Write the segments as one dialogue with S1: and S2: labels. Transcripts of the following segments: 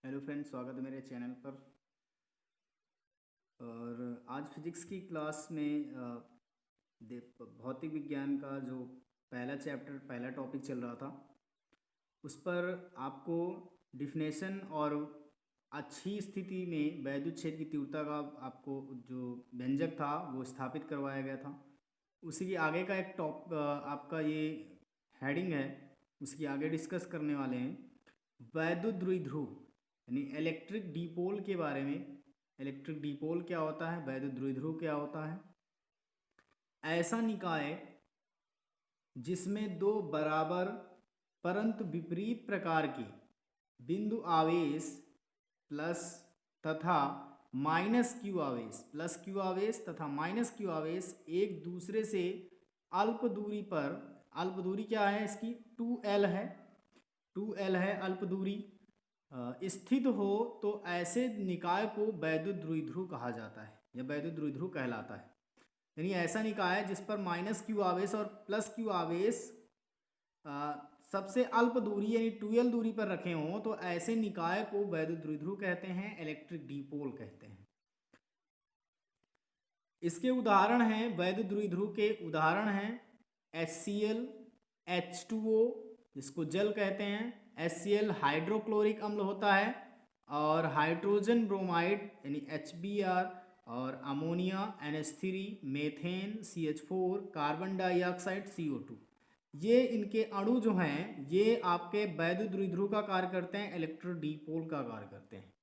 S1: Hello friends, स्वागत है मेरे चैनल पर। और आज फिजिक्स की क्लास में भौतिक विज्ञान का जो पहला चैप्टर पहला टॉपिक चल रहा था उस पर आपको डिफिनेशन और अच्छी स्थिति में वैद्युत क्षेत्र की तीव्रता का आपको जो व्यंजक था वो स्थापित करवाया गया था। उसी के आगे का एक आपका ये हेडिंग है, उसकी आगे डिस्कस करने वाले हैं वैद्युत द्विध्रुव यानी इलेक्ट्रिक डिपोल के बारे में। इलेक्ट्रिक डिपोल क्या होता है, वैद्युत द्विध्रुव क्या होता है। ऐसा निकाय जिसमें दो बराबर परंतु विपरीत प्रकार के बिंदु आवेश प्लस तथा माइनस क्यू आवेश, प्लस क्यू आवेश तथा माइनस क्यू आवेश एक दूसरे से अल्प दूरी पर, अल्प दूरी क्या है इसकी 2L है, 2L है अल्प दूरी, स्थित हो तो ऐसे निकाय को वैद्युत द्विध्रुव कहा जाता है या वैद्युत द्विध्रुव कहलाता है। यानी ऐसा निकाय जिस पर माइनस क्यू आवेश और प्लस क्यू आवेश सबसे अल्प दूरी यानी 2L दूरी पर रखे हों तो ऐसे निकाय को वैद्युत द्विध्रुव कहते हैं, इलेक्ट्रिक डिपोल कहते हैं। इसके उदाहरण हैं, वैद्युत द्विध्रुव के उदाहरण हैं HCl, H2O जिसको जल कहते हैं, HCl हाइड्रोक्लोरिक अम्ल होता है, और हाइड्रोजन ब्रोमाइड यानी HBr, और ammonia NH3, methane CH4, carbon dioxide CO2। ये इनके अणु जो हैं ये आपके वैद्युत द्विध्रुव का कार्य करते हैं, इलेक्ट्रिक डिपोल का कार्य करते हैं।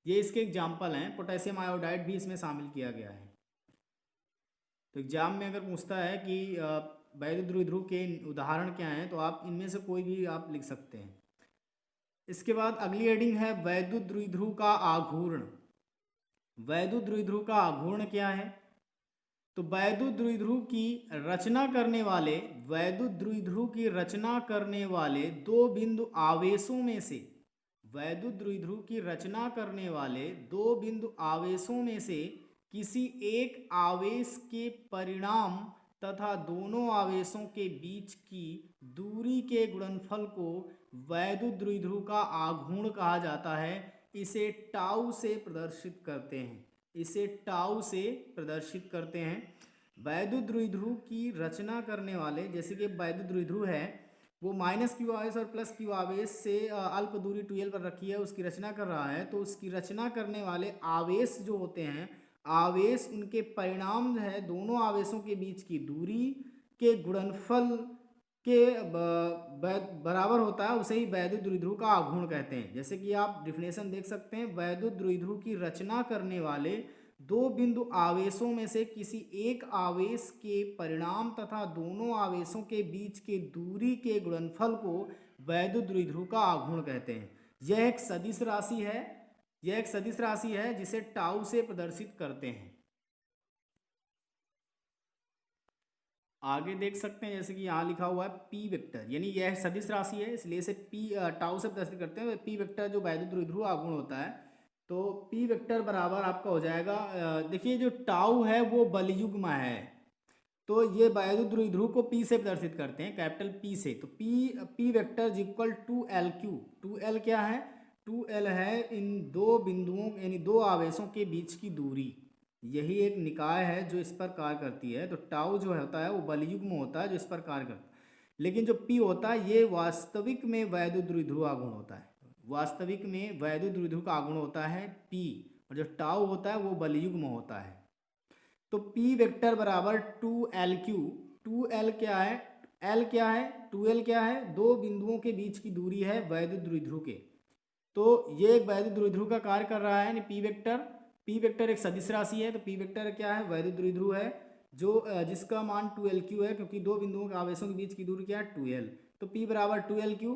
S1: ये इसके एग्जाम्पल हैं, पोटेशियम आयोडाइड भी इसमें शामिल किया गया है। तो एग्जाम में अगर पूछता है कि वैद्युत द्विध्रुव के उदाहरण क्या हैं तो आप इनमें से कोई भी आप लिख सकते हैं। इसके बाद अगली हेडिंग है वैद्युत द्विध्रुव का आघूर्ण। वैद्युत द्विध्रुव का आघूर्ण क्या है? तो वैद्युत द्विध्रुव की रचना करने वाले, वैद्युत द्विध्रुव की रचना करने वाले दो बिंदु आवेशों में से, वैद्युत द्विध्रुव की रचना करने वाले दो बिंदु आवेशों में से किसी एक आवेश के परिणाम तथा दोनों आवेशों के बीच की दूरी के गुणनफल को वैद्युत द्विध्रुव का आघूर्ण कहा जाता है। इसे टाउ से प्रदर्शित करते हैं, इसे टाउ से प्रदर्शित करते हैं। वैद्युत द्विध्रुव की रचना करने वाले, जैसे कि वैद्युत द्विध्रुव है वो माइनस क्यू आवेश और प्लस क्यू आवेश से अल्प दूरी 2L पर रखी है, उसकी रचना कर रहा है, तो उसकी रचना करने वाले आवेश जो होते हैं, आवेश उनके परिणाम जो है दोनों आवेशों के बीच की दूरी के गुणनफल के बराबर होता है, उसे ही वैद्युत द्विध्रुव का आघूर्ण कहते हैं। जैसे कि आप डिफिनेशन देख सकते हैं, वैद्युत द्विध्रुव की रचना करने वाले दो बिंदु आवेशों में से किसी एक आवेश के परिणाम तथा दोनों आवेशों के बीच के दूरी के गुणनफल को वैद्युत द्विध्रुव का आघूर्ण कहते हैं। यह एक सदिश राशि है, यह एक सदिश राशि है जिसे टाउ से प्रदर्शित करते हैं। आगे देख सकते हैं, जैसे कि यहाँ लिखा हुआ है पी वेक्टर, यानी यह सदिश राशि है इसलिए इसे पी टाउ से प्रदर्शित करते हैं। पी वेक्टर जो वैद्युत द्विध्रुव आघूर्ण होता है, तो पी वेक्टर बराबर आपका हो जाएगा, देखिए जो टाउ है वो बलयुग्म है, तो ये वैद्युत द्विध्रुव को पी से प्रदर्शित करते हैं, कैपिटल पी से। तो P vector equal to L Q. 2L क्या है? 2L है इन दो बिंदुओं यानी दो आवेशों के बीच की दूरी। यही एक निकाय है जो इस पर कार्य करती है। तो टाउ जो होता है वो बलयुग्म होता है जो इस पर कार्य करता है, लेकिन जो पी होता है ये वास्तविक में वैद्युत द्विध्रुव आघूर्ण होता है। वास्तविक में वैद्युत द्विध्रुव का आघूर्ण होता है पी, और जो टाउ होता है वो बलयुग्म होता है। तो पी वेक्टर बराबर 2L क्यू। 2L क्या है? L क्या है? 2L क्या है? दो बिंदुओं के बीच की दूरी है वैद्युत द्विध्रुव के, तो ये एक वैद्युत द्विध्रुव का कार्य कर रहा है, यानी पी वेक्टर। पी वेक्टर एक सदिश राशि है, तो पी वेक्टर क्या है? वैद्युत द्विध्रुव है जो जिसका मान 2L क्यू है, क्योंकि दो बिंदुओं के आवेशों के बीच की दूरी क्या है? 2L। तो P बराबर 2L क्यू,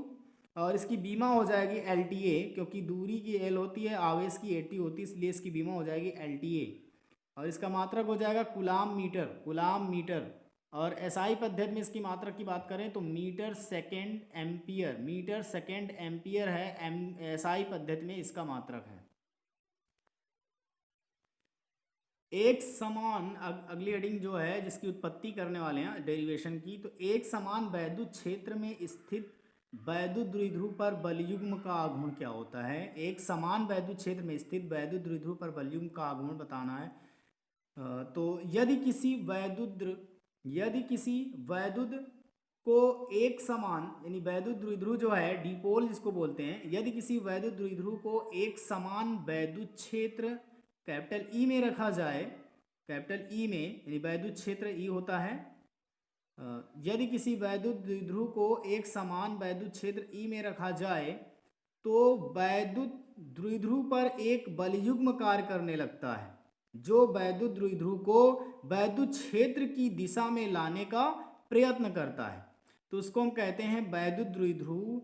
S1: और इसकी बीमा हो जाएगी LTA, क्योंकि दूरी की L होती है, आवेश की AT होती है, इसलिए इसकी बीमा हो जाएगी LTA। और इसका मात्रक हो जाएगा कुलाम मीटर, कुलाम मीटर। और SI पद्धति में इसकी मात्रक की बात करें तो metre second ampere, metre second ampere है SI पद्धति में इसका मात्रक है। एक समान अगली हेडिंग जो है जिसकी उत्पत्ति करने वाले हैं डेरिवेशन की, तो एक समान वैद्युत क्षेत्र में स्थित वैद्युत द्विध्रुव पर बलयुग्म का आघूर्ण क्या होता है? एक समान वैद्युत क्षेत्र में स्थित वैद्युत द्विध्रुव पर बलयुग्म का आघूर्ण बताना है। तो यदि किसी वैद्युत को एक समान, यानी वैद्युत द्विध्रुव जो है डिपोल जिसको बोलते हैं, यदि किसी वैद्युत द्विध्रुव को एक समान वैद्युत क्षेत्र कैपिटल ई में रखा जाए, कैपिटल ई में यानी वैद्युत क्षेत्र ई होता है, यदि किसी वैद्युत द्विध्रुव को एक समान वैद्युत क्षेत्र ई में रखा जाए तो वैद्युत द्विध्रुव पर एक बलयुग्म कार्य करने लगता है जो वैद्युत द्विध्रुव को वैद्युत क्षेत्र की दिशा में लाने का प्रयत्न करता है। तो उसको हम कहते हैं वैद्युत द्विध्रुव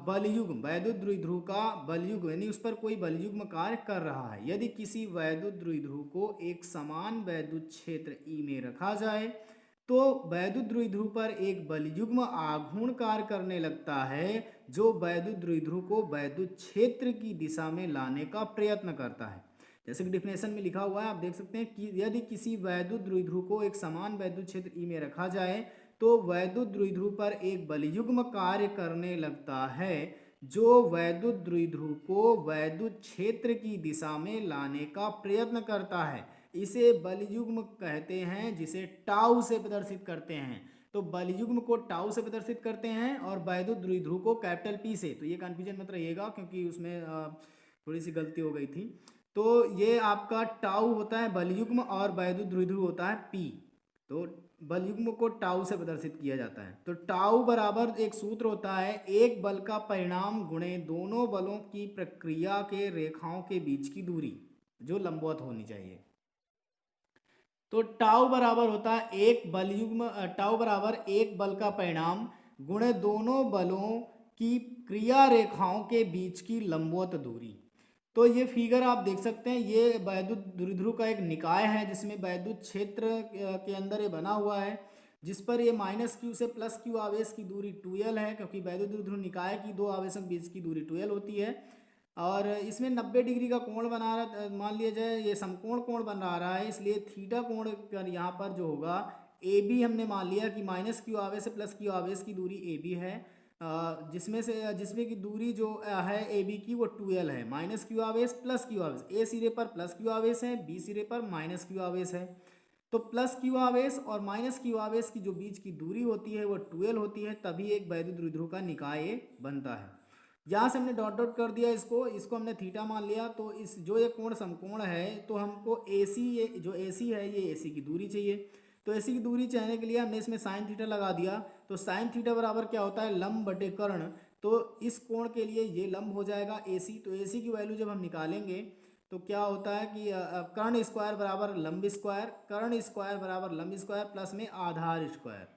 S1: बलयुग्म। वैद्युत द्विध्रुव का बलयुग्म यानी उस पर कोई बलयुग्म कार्य कर रहा है। यदि किसी वैद्युत द्विध्रुव को एक समान वैद्युत क्षेत्र ई में रखा जाए तो वैद्युत द्विध्रुव पर एक बलयुग्म आघूर्ण कार्य करने लगता है जो वैद्युत द्विध्रुव को वैद्युत क्षेत्र की दिशा में लाने का प्रयत्न करता है। जैसे कि डिफिनेशन में लिखा हुआ है, आप देख सकते हैं कि यदि किसी वैद्युत द्विध्रुव को एक समान वैद्युत क्षेत्र ई में रखा जाए तो वैद्युत द्विध्रुव पर एक बलयुग्म कार्य करने लगता है जो वैद्युत द्विध्रुव को वैद्युत क्षेत्र की दिशा में लाने का प्रयत्न करता है। इसे बलयुग्म कहते हैं, जिसे टाउ से प्रदर्शित करते हैं। तो बलयुग्म को टाउ से प्रदर्शित करते हैं और वैद्युत द्विध्रुव को कैपिटल पी से। तो ये कन्फ्यूजन मत रहिएगा क्योंकि उसमें थोड़ी सी गलती हो गई थी। तो ये आपका टाउ होता है बलयुग्म और वैद्युत द्विध्रुव होता है पी। तो बलयुग्म को टाउ से प्रदर्शित किया जाता है। तो टाउ बराबर एक सूत्र होता है, एक बल का परिणाम गुणे दोनों बलों की प्रक्रिया के रेखाओं के बीच की दूरी जो लंबवत होनी चाहिए। तो टाउ बराबर होता है टाउ बराबर एक बल का परिणाम गुणे दोनों बलों की क्रिया रेखाओं के बीच की लंबवत दूरी। तो ये फिगर आप देख सकते हैं, ये वैद्युत द्विध्रुव का एक निकाय है जिसमें वैद्युत क्षेत्र के अंदर ये बना हुआ है, जिस पर ये -q से +q आवेश की दूरी 2l है, क्योंकि वैद्युत द्विध्रुव निकाय की दो आवेशों के बीच की दूरी 2l होती है। और इसमें 90 डिग्री का कोण बना रहा, मान लिया जाए ये समकोण कोण बना रहा है, इसलिए थीटा कोण यहाँ पर जो होगा ए बी हमने मान लिया कि -q आवेश से +q आवेश की दूरी ए बी है, जिसमें की दूरी जो है ए बी की वो 2l है। -q आवेश +q आवेश, ए सिरे पर +q आवेश है, बी सिरे पर -q आवेश है। तो +q आवेश और -q आवेश की जो बीच की दूरी होती है वो 2l होती है, तभी एक वैद्युत द्विध्रुव का निकाय बनता है। यहाँ से हमने डॉट डॉट कर दिया, इसको हमने थीटा मान लिया। तो इस जो ये कोण समकोण है तो हमको AC, ये जो AC है ये AC की दूरी चाहिए। तो AC की दूरी चाहने के लिए हमने इसमें साइन थीटा लगा दिया। तो साइन थीटा बराबर क्या होता है, लंब बटे कर्ण। तो इस कोण के लिए ये लंब हो जाएगा AC। तो AC की वैल्यू जब हम निकालेंगे तो क्या होता है कि कर्ण स्क्वायर बराबर लंब स्क्वायर, कर्ण स्क्वायर बराबर लंब स्क्वायर प्लस में आधार स्क्वायर।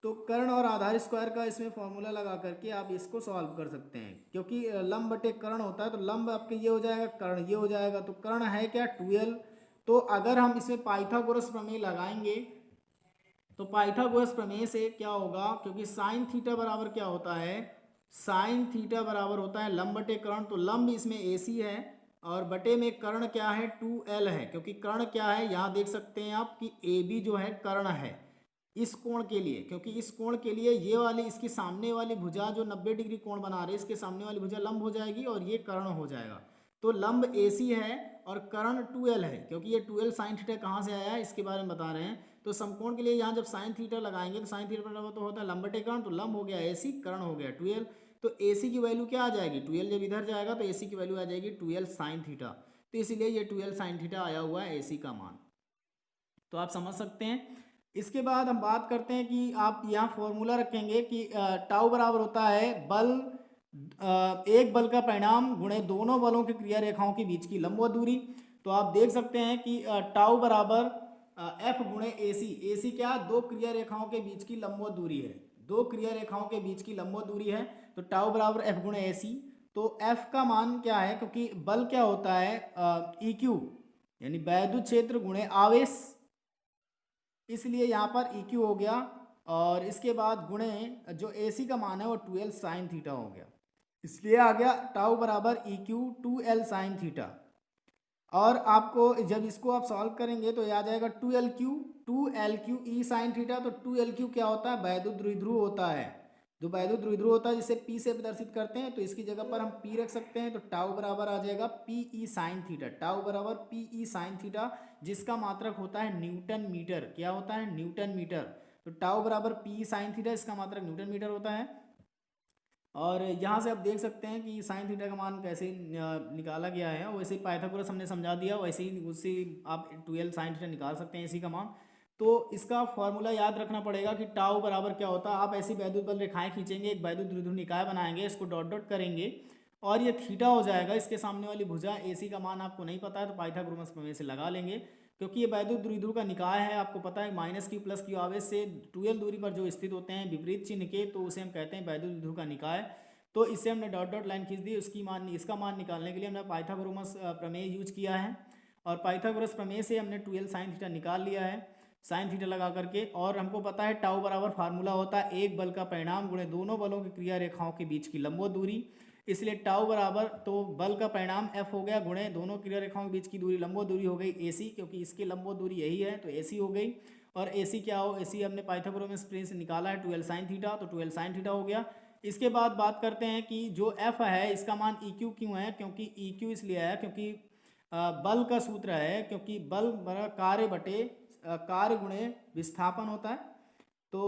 S1: तो कर्ण और आधार स्क्वायर का इसमें फॉर्मूला लगा करके आप इसको सॉल्व कर सकते हैं, क्योंकि लंब बटे कर्ण होता है। तो लंब आपके ये हो जाएगा, कर्ण ये हो जाएगा। तो कर्ण है क्या, 2l। तो अगर हम इसमें पाइथागोरस प्रमेय लगाएंगे तो पाइथागोरस प्रमेय से क्या होगा, क्योंकि साइन थीटा बराबर क्या होता है, साइन थीटा बराबर होता है लंब बटे कर्ण। तो लंब इसमें AC है और बटे में कर्ण क्या है, 2l है, क्योंकि कर्ण क्या है यहाँ देख सकते हैं आप कि AB जो है कर्ण है इस कोण के लिए, क्योंकि इस कोण के लिए ये वाली इसकी सामने वाली भुजा जो 90 डिग्री कोण बना रही है, इसके सामने वाली भुजा लंब हो जाएगी और ये कर्ण हो जाएगा। तो लंब AC है और कर्ण 2l है, क्योंकि ये 2l साइन थीटा कहाँ से आया है इसके बारे में बता रहे हैं। तो समकोण के लिए यहाँ जब साइन थीटा लगाएंगे तो साइन थीटा बराबर तो होता है लंब बटे कर्ण, तो लंब हो गया AC, कर्ण हो गया 2l। तो AC की वैल्यू क्या आ जाएगी, 2l जब इधर जाएगा तो AC की वैल्यू आ जाएगी 2l साइन थीटा। तो इसीलिए ये 2l साइन थीटा आया हुआ है AC का मान। तो आप समझ सकते हैं। इसके बाद हम बात करते हैं कि आप यहाँ फॉर्मूला रखेंगे कि टाउ बराबर होता है एक बल का परिणाम गुणे दोनों बलों की क्रिया रेखाओं के बीच की लंबवत दूरी। तो आप देख सकते हैं कि टाउ बराबर F गुणे AC क्या, दो क्रिया रेखाओं के बीच की लंबवत दूरी है, दो क्रिया रेखाओं के बीच की लंबवत दूरी है। तो टाउ बराबर F गुणे AC। तो F का मान क्या है, क्योंकि बल क्या होता है EQ यानी वैद्युत क्षेत्र गुणे आवेश, इसलिए यहाँ पर EQ हो गया। और इसके बाद गुणे जो AC का मान है वो 2l साइन थीटा हो गया, इसलिए आ गया टाउ बराबर EQ 2l साइन थीटा। और आपको जब इसको आप सॉल्व करेंगे तो ये आ जाएगा 2LQ E साइन थीटा। तो 2LQ क्या होता है, वैद्युत द्विध्रुव होता है, जो वैद्युत द्विध्रुव होता है जिसे पी से प्रदर्शित करते हैं, तो इसकी जगह पर हम पी रख सकते हैं। तो टाउ बराबर आ जाएगा P E sine theta, tau बराबर पी ई साइन थीटा, जिसका मात्रक होता है न्यूटन मीटर। क्या होता है? Newton metre. तो टाउ बराबर पी ई साइन थीटा, इसका मात्रक न्यूटन मीटर होता है। और यहाँ से आप देख सकते हैं कि साइन थीटा का मान कैसे निकाला गया है। वैसे ही पाइथागोरस हमने समझा दिया, वैसे ही उससे आप 12 साइन थीटा निकाल सकते हैं इसी का मान। तो इसका फॉर्मूला याद रखना पड़ेगा कि टाउ बराबर क्या होता है। आप ऐसी वैद्युत बल रेखाएं खींचेंगे, एक वैद्युत द्विध्रुव निकाय बनाएंगे, इसको डॉट डॉट करेंगे और ये थीटा हो जाएगा। इसके सामने वाली भुजा AC का मान आपको नहीं पता है तो पाइथागोरस प्रमेय से लगा लेंगे, क्योंकि ये वैद्युत द्विध्रुव का निकाय है। आपको पता है माइनस क्यू प्लस क्यू आवेश से 12 दूरी पर जो स्थित होते हैं विपरीत चिन्ह के, तो उसे हम कहते हैं वैद्युत द्विध्रुव का निकाय। तो इससे हमने डॉट डॉट लाइन खींच दी। इसका मान निकालने के लिए हमने पाइथागोरस प्रमेय यूज किया है और पाइथागोरस प्रमेय से हमने 12 साइन थीटा निकाल लिया है साइन थीटा लगा करके। और हमको पता है टाउ बराबर फार्मूला होता है एक बल का परिणाम गुणे दोनों बलों की क्रिया रेखाओं के बीच की लंबवत दूरी। इसलिए टाउ बराबर तो बल का परिणाम F हो गया गुणे दोनों क्रिया रेखाओं के बीच की दूरी लंबवत दूरी हो गई AC, क्योंकि इसकी लंबवत दूरी यही है तो AC हो गई। और AC क्या हो? AC हमने पाइथागोरस प्रमेय से निकाला है 12 साइन थीटा, तो 12 साइन थीटा हो गया। इसके बाद बात करते हैं कि जो F है इसका मान EQ क्यों है? क्योंकि EQ इसलिए है क्योंकि बल का सूत्र है, क्योंकि बल कार्य बटे कार्य गुणे विस्थापन होता है। तो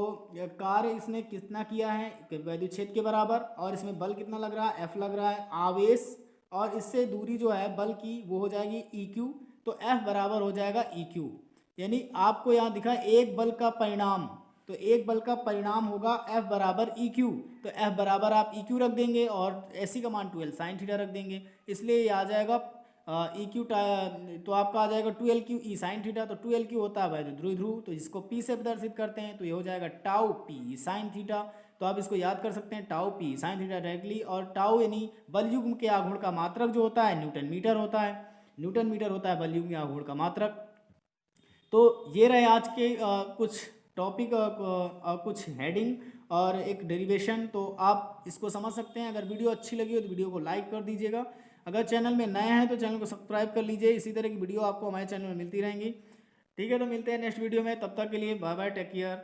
S1: कार्य इसने कितना किया है? वैद्युत क्षेत्र के बराबर। और इसमें बल कितना लग रहा है? F लग रहा है आवेश, और इससे दूरी जो है बल की वो हो जाएगी EQ। तो F बराबर हो जाएगा EQ। यानी आपको यहाँ दिखा एक बल का परिणाम, तो एक बल का परिणाम होगा F बराबर EQ। तो F बराबर आप EQ रख देंगे और AC का मान 12 साइन थीटा रख देंगे। इसलिए ये आ जाएगा EQ, तो आपका आ जाएगा 12Q E साइन थीटा। तो 12Q होता है वैद्युत द्विध्रुव, तो इसको P से प्रदर्शित करते हैं, तो ये हो जाएगा टाउ P साइन थीटा। तो आप इसको याद कर सकते हैं tau P sine theta directly. और टाउ यानी बल युग्म के आघूर्ण का मात्रक जो होता है न्यूटन मीटर होता है। न्यूटन मीटर होता है बल युग्म के आघूर्ण का मात्रक। तो ये रहे आज के कुछ टॉपिक, कुछ हेडिंग और एक डेरिवेशन। तो आप इसको समझ सकते हैं। अगर वीडियो अच्छी लगी हो तो वीडियो को लाइक कर दीजिएगा। अगर चैनल में नए हैं तो चैनल को सब्सक्राइब कर लीजिए। इसी तरह की वीडियो आपको हमारे चैनल में मिलती रहेंगी। ठीक है, तो मिलते हैं नेक्स्ट वीडियो में। तब तक के लिए बाय बाय, टेक केयर।